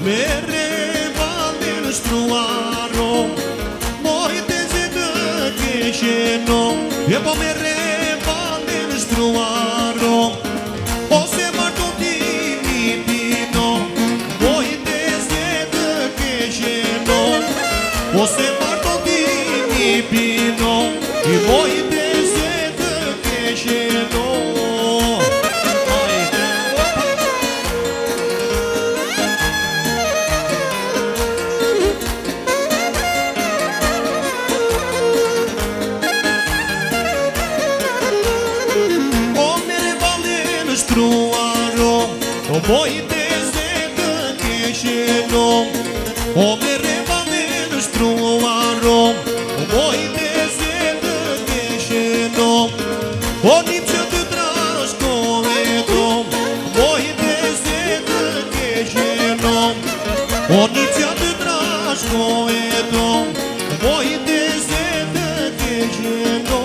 mere valin shtruaro, mojte që të keqeno, e po mere valin shtruaro, ose martotimi pino, mojte që të keqeno, ose martotimi pino, i mojte që të keqeno. Struaro, o mojte që të keqeno, o mere valin struaro, o mojte që të keqeno, o njim që të trashkoheto, mojte që të keqeno, o njim që të trashkoheto, mojte që të keqeno.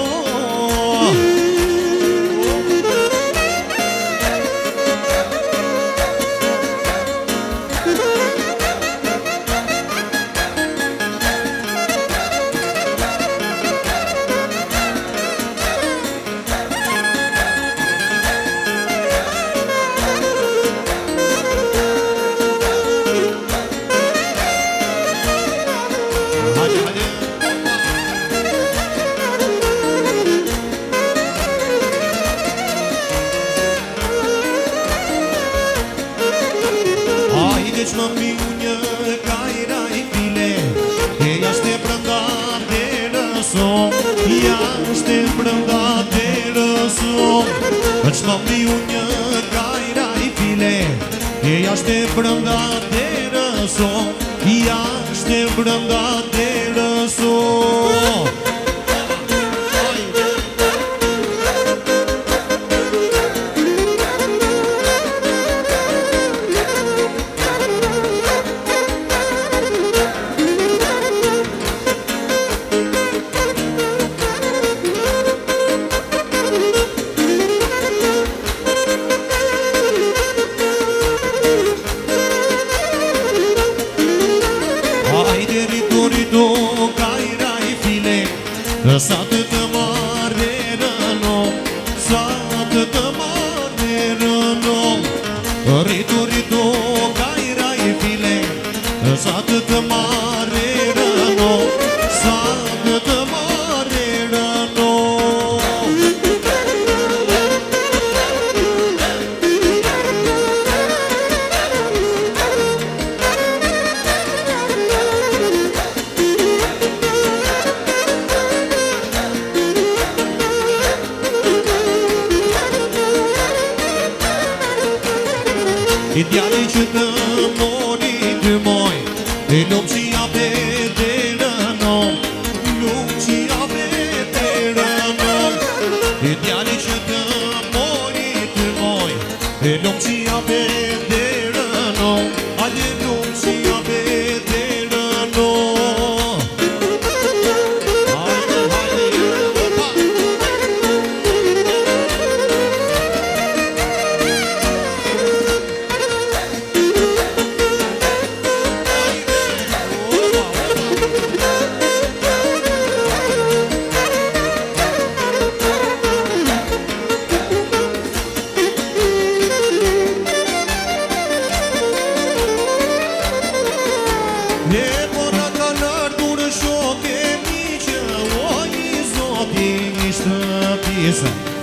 Më mbiu një kajra i file, e jashtë e brënda të rëson, jashtë e brënda të rëson. Që më mbiu një kajra i file, e jashtë e brënda të rëson, jashtë e brënda të rëson. Sa të të marrë rëno, sa të të marrë rëno, rritu rritu kajra i file, sa të të marrë rëno, sa të të marrë rëno. I djali që të mori të moj, e lumë që jabe të rëno, lumë që jabe të rëno. I djali që të mori të moj, e lumë që jabe të rëno, ale lumë që jabe të rëno.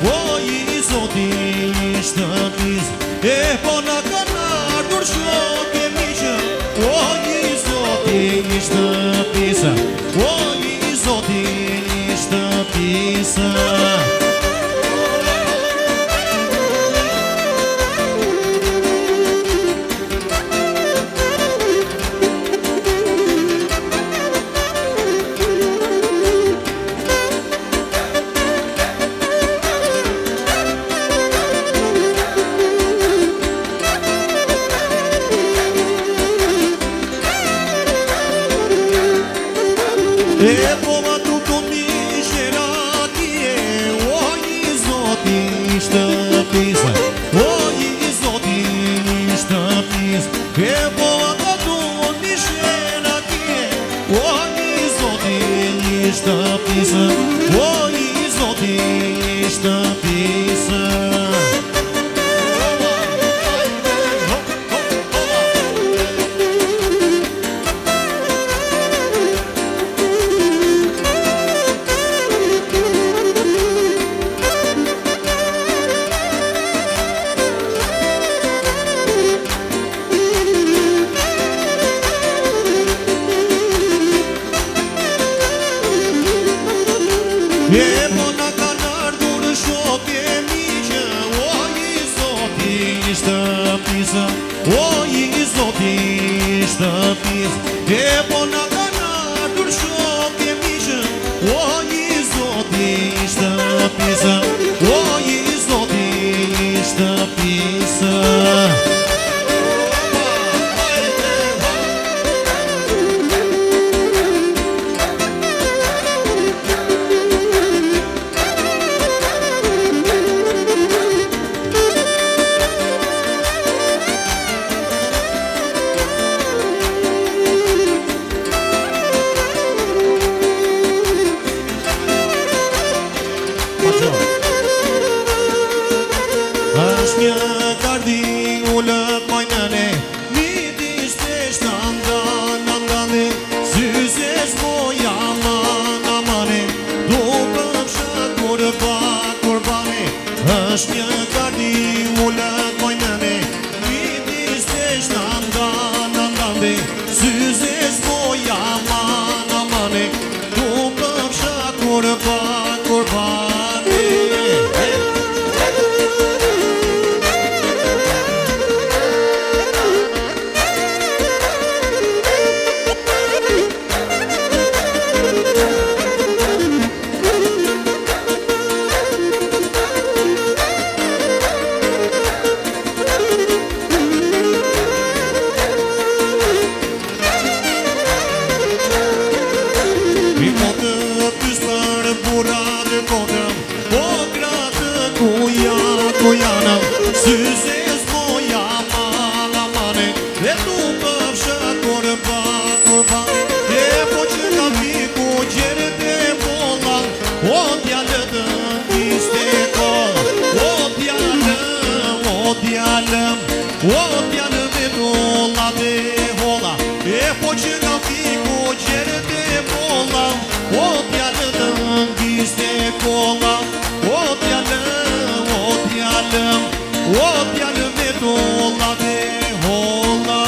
O i zoti ishte pis, e po na kanë ardhur shokë miqë. O i zoti ishte pis, o i zoti ishte pis. E po ma tu të misheratje, o i zoti ishte pisa, o i zoti ishte pisa. E po ma tu shtëpisë, o i Zoti i shtëpisë. E bona kanë ardhur shok e miqë, o i Zoti i shtëpisë, o i Zoti i shtëpisë. E bona kanë ardhur shok e miqë, o i Zoti i shtëpisë, o i Zoti i shtëpisë. Është një kardi ullë kojnëne, midis të shtandane, syzes moja amane, duke fshat kurbane. Është një kardi ullë kojnëne, midis të shtandane, syzes moja amane, duke fshat kurbane. Syzes moja amane, e tu përfshat kurbane. E po që ka fiku gjerët e bolla, o djallë të kiste kolla, o djallë me dolla dhe holla. E po që ka fiku gjerët e bolla, o djallë të kiste kolla, o djallë me dolla dhe holla.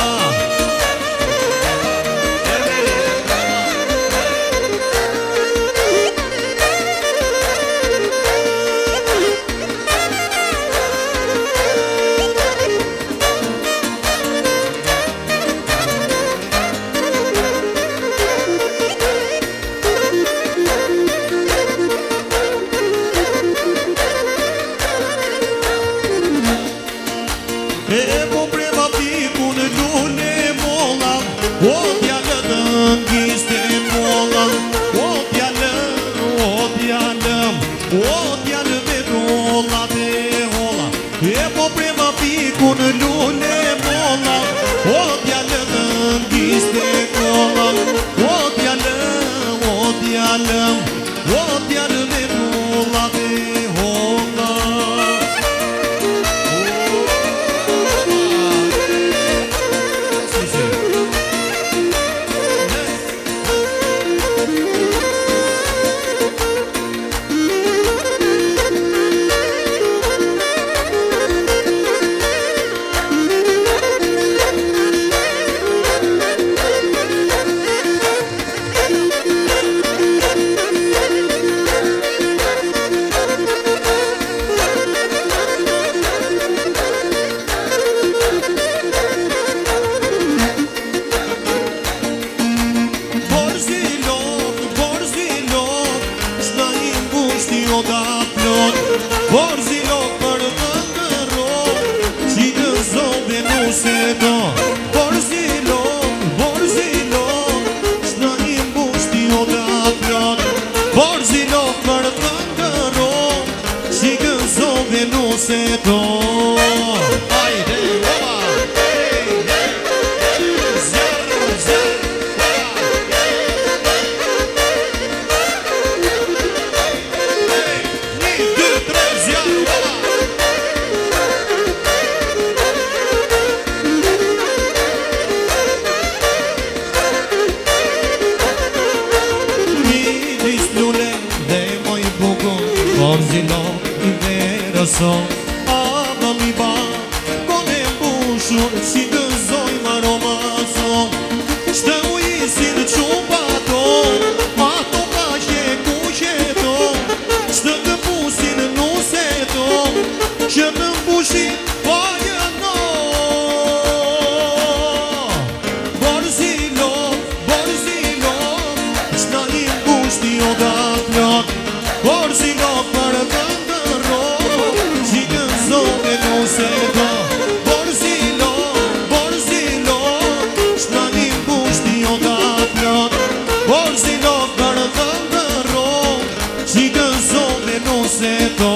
E po prema piku në lune molla, o djallë të ngiste molla, o djallë me dolla dhe holla. E po prema piku në lune molla, o djallë të ngiste molla, o djallë me dolla dhe holla. Borzilok për vëndërok, si në zobe nuse do. Borzilok, s'na imbushti o da plot. Borzilok për vëndërok, si në zobe nuse do. Hajde, ola! Zerë, zilon i verëson Aba mi ba Kone mbushur Si gëzoj ma romason Shtë ujisin qupa ton Ato ka që ku qeton Shtë të pusin nuse ton Që të mbushin Borzilok për vëndëro Si gëzove nuse do Borzilok Shnalim bushti o da plot Borzilok për vëndëro Si gëzove nuse do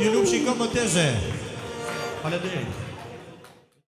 Ju lumë shikëmë teze. Faleminderit.